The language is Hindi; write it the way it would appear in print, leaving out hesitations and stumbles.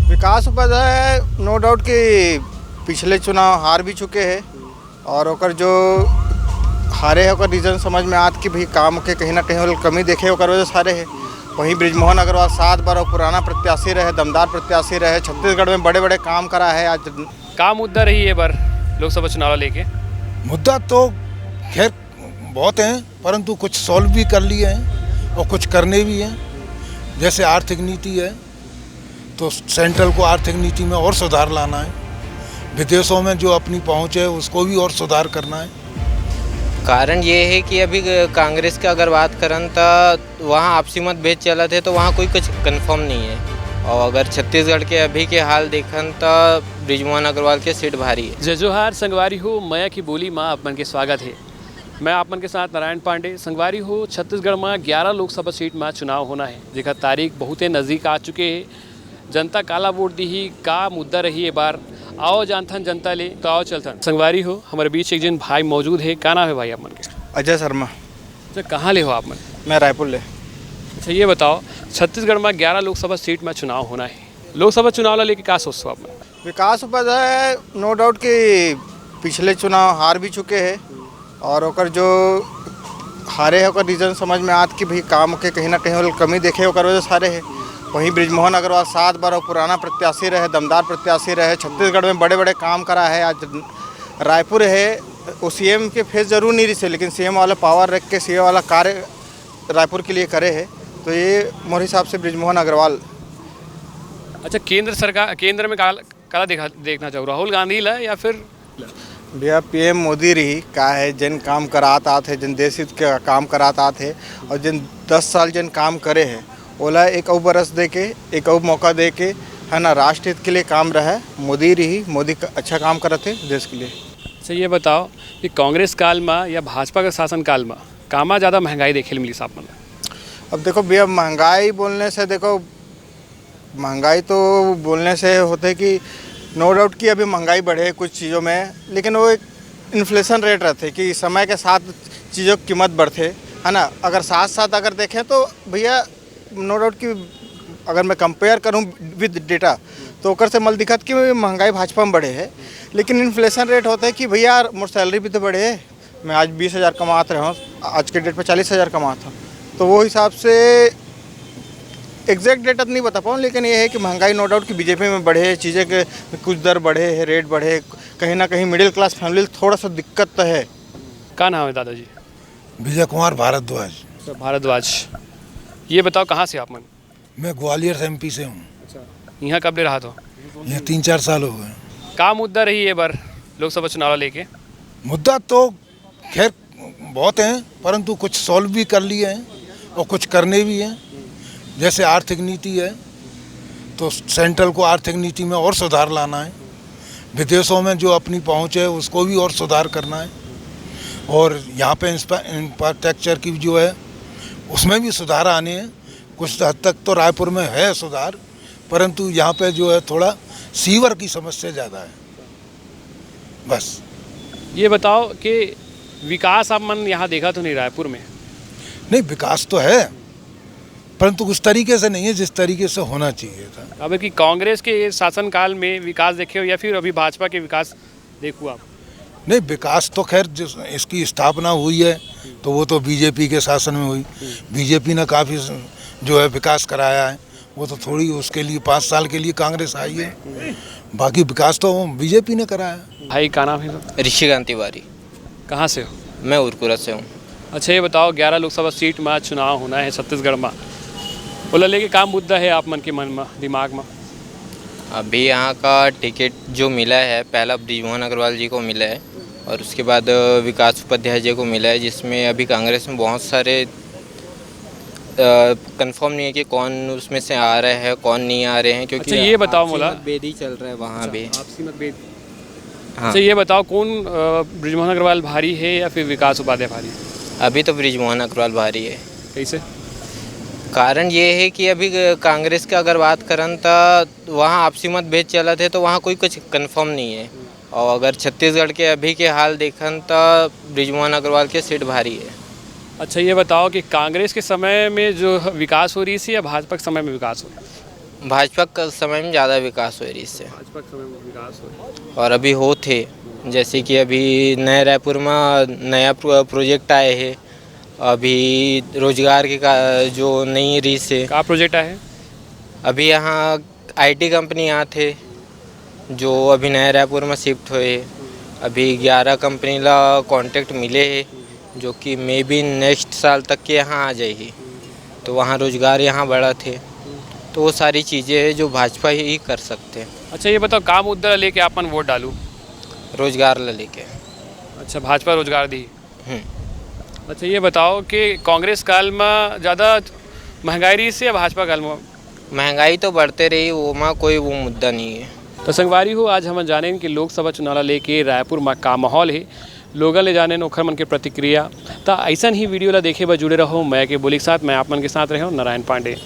विकास उपज है, नो डाउट कि पिछले चुनाव हार भी चुके हैं और ओकर जो हारे है ओकर रीजन समझ में आत कि भाई काम के कहीं ना कहीं कमी देखे ओकर वजह से हारे है। वहीं बृजमोहन अग्रवाल 7 बार और पुराना प्रत्याशी रहे, दमदार प्रत्याशी रहे, छत्तीसगढ़ में बड़े बड़े काम करा है। आज का मुद्दा रही है बार लोकसभा चुनाव लेके? मुद्दा तो खैर बहुत हैं, परंतु कुछ सॉल्व भी कर लिए हैं और कुछ करने भी हैं। जैसे आर्थिक नीति है तो सेंट्रल को आर्थिक नीति में और सुधार लाना है, विदेशों में जो अपनी पहुंच है उसको भी और सुधार करना है। कारण ये है कि अभी कांग्रेस की अगर बात करें तो वहाँ आपसी मतभेद चला थे, तो वहाँ कोई कुछ कंफर्म नहीं है। और अगर छत्तीसगढ़ के अभी के हाल देखें तो बृजमोहन अग्रवाल के सीट भारी है। जय जोहार संगवारी हो, मया की बोली माँ आपमन के स्वागत है। मैं आपमन के साथ नारायण पांडे। संगवारी हो, छत्तीसगढ़ में 11 लोकसभा सीट में चुनाव होना है, जेकर तारीख बहुते नज़दीक आ चुके हैं। जनता काला वोट दी ही, का मुद्दा रही है बार आओ जानथन जनता ले तो आओ चलथन। संगवारी हो, हमारे बीच एक जन भाई मौजूद है। का नाम है भाई आपमन के? अजय शर्मा। अच्छा, कहाँ ले हो आप मन? मैं रायपुर ले। अच्छा, ये बताओ छत्तीसगढ़ में 11 लोकसभा सीट में चुनाव होना है, लोकसभा चुनाव ला लेके का सोचो आप मन? विकास उपज है, नो डाउट कि पिछले चुनाव हार भी चुके हैं और ओकर जो हारे है ओकर रीजन समझ में आत कि भाई काम के कहीं ना कहीं कमी देखे ओकर वजह से हारे है। वहीं बृजमोहन अग्रवाल 7 बार और पुराना प्रत्याशी रहे, दमदार प्रत्याशी रहे, छत्तीसगढ़ में बड़े बड़े काम करा है। आज रायपुर है, वो सीएम के फेस जरूर नहीं रही, लेकिन सीएम वाला पावर रख के सीएम वाला कार्य रायपुर के लिए करे है, तो ये मोरे हिसाब से बृजमोहन अग्रवाल। अच्छा, केंद्र सरकार केंद्र में काला देखना चाहो, राहुल गांधी ला या फिर भैया पीएम मोदी रही का है, जिन काम करात आते हैं, जिन देश हित के काम करात आते हैं और जिन 10 साल जिन काम करे हैं ओला एक और बरस दे के, एक और मौका दे के, है ना, राष्ट्र हित के लिए काम रहा है। मोदी रही, मोदी अच्छा काम करते देश के लिए। अच्छा, ये बताओ कि कांग्रेस काल में या भाजपा के शासन काल में कामा ज़्यादा महंगाई देखे मिली साहब मन? अब देखो भैया, महंगाई बोलने से देखो, महंगाई तो बोलने से होते कि नो डाउट कि अभी महंगाई बढ़े कुछ चीज़ों में, लेकिन वो एक इन्फ्लेशन रेट रहते कि समय के साथ चीज़ों की कीमत बढ़ते, है ना। अगर साथ साथ अगर देखें तो भैया नो डाउट कि अगर मैं कंपेयर करूं विद डेटा तो ओकर से मल दिखत कि महंगाई भाजपा में बढ़े है, लेकिन इन्फ्लेशन रेट होता है कि भैया मोर सैलरी भी तो बढ़े है। मैं आज 20,000 कमात रहा हूँ, आज के डेट पे 40,000 कमाता हूँ, तो वो हिसाब से एग्जैक्ट डेटा तो नहीं बता पाऊँ, लेकिन ये है कि महंगाई नो डाउट कि बीजेपी में बढ़े, चीज़ें के कुछ दर बढ़े है, रेट बढ़े, कहीं ना कहीं मिडिल क्लास फैमिली थोड़ा सा दिक्कत तो है। का नाम है दादाजी? विजय कुमार भारद्वाज। भारद्वाज। ये बताओ कहाँ से आप मन? मैं ग्वालियर से एमपी से हूँ। अच्छा, यहाँ कब ले रहा तो? ये 3-4 साल हो गए। का मुद्दा रही है बार लोकसभा चुनाव लेके? मुद्दा तो खैर बहुत हैं, परंतु कुछ सॉल्व भी कर लिए हैं और कुछ करने भी हैं। जैसे आर्थिक नीति है तो सेंट्रल को आर्थिक नीति में और सुधार लाना है, विदेशों में जो अपनी पहुंच है उसको भी और सुधार करना है, और यहाँ पे इंफ्रास्ट्रक्चर की जो है उसमें भी सुधार आने हैं। कुछ हद तक तो रायपुर में है सुधार, परंतु यहाँ पे जो है थोड़ा सीवर की समस्या ज़्यादा है, बस। ये बताओ कि विकास आप मन यहाँ देखा तो नहीं रायपुर में? नहीं, विकास तो है, परंतु उस तरीके से नहीं है जिस तरीके से होना चाहिए था। अब कि कांग्रेस के शासनकाल में विकास देखे हो या फिर अभी भाजपा के विकास देखो आप? नहीं, विकास तो खैर जिस इसकी स्थापना हुई है तो वो तो बीजेपी के शासन में हुई। बीजेपी ने काफ़ी जो है विकास कराया है, वो तो थोड़ी उसके लिए 5 साल के लिए कांग्रेस आई है, बाकी विकास तो बीजेपी ने कराया। भाई का नाम है? ऋषिकांत तिवारी। कहाँ से हो? मैं उरकुरा से हूँ। अच्छा, ये बताओ 11 लोकसभा सीट में चुनाव होना है छत्तीसगढ़ में, बोला लेके काम मुद्दा है आप मन के मन में, दिमाग में? अभी यहाँ का टिकट जो मिला है पहला बृजमोहन अग्रवाल जी को मिला है और उसके बाद विकास उपाध्याय जी को मिला है, जिसमें अभी कांग्रेस में बहुत सारे कंफर्म नहीं है कि कौन उसमें से आ रहे हैं कौन नहीं आ रहे हैं, क्योंकि अच्छा, ये बताओ मोला, मतभेद ही चल रहा है वहाँ भी। आपसी मतभेद। हाँ। अच्छा, ये बताओ कौन बृजमोहन अग्रवाल भारी है या फिर विकास उपाध्याय भारी है? अभी तो बृजमोहन अग्रवाल भारी है। कैसे? कारण ये है कि अभी कांग्रेस की अगर बात करें तो वहाँ आपसी मतभेद चला थे, तो वहाँ कोई कुछ कंफर्म नहीं है। और अगर छत्तीसगढ़ के अभी के हाल देखें तो बृजमोहन अग्रवाल के सीट भारी है। अच्छा, ये बताओ कि कांग्रेस के समय में जो विकास हो रही थी या भाजपा के समय में विकास हो रही? भाजपा का समय में ज़्यादा विकास हो रही इससे, भाजपा के समय में विकास हो और अभी हो थे, जैसे कि अभी नए रायपुर में नया प्रोजेक्ट आए हैं, अभी रोजगार के जो नई रीत से का प्रोजेक्ट है। अभी यहाँ आईटी कंपनी यहाँ थे जो अभी नए रायपुर में शिफ्ट हुए। अभी 11 कंपनी ला कॉन्ट्रैक्ट मिले हैं जो कि मे बी नेक्स्ट साल तक के यहाँ आ जाएगी, तो वहाँ रोजगार यहाँ बढ़ा थे। तो वो सारी चीज़ें हैं जो भाजपा ही कर सकते हैं। अच्छा ये बताओ का मुद्दा लेके अपन वोट डालूं। रोजगार ला लेके। अच्छा भाजपा रोजगार दी। अच्छा ये बताओ कि कांग्रेस काल में ज़्यादा महंगाई रही से या भाजपा काल में। महंगाई तो बढ़ते रही, वो में कोई वो मुद्दा नहीं है। तो संगवारी हो आज हम जाने कि लोकसभा चुनाव लेके रायपुर में का माहौल है, लोगन ले जाने ओखर मन के प्रतिक्रिया। तो ऐसा ही वीडियो ला देखे बर जुड़े रहो मैं के बोली के साथ। मैं आप मन के साथ रहो नारायण पांडे।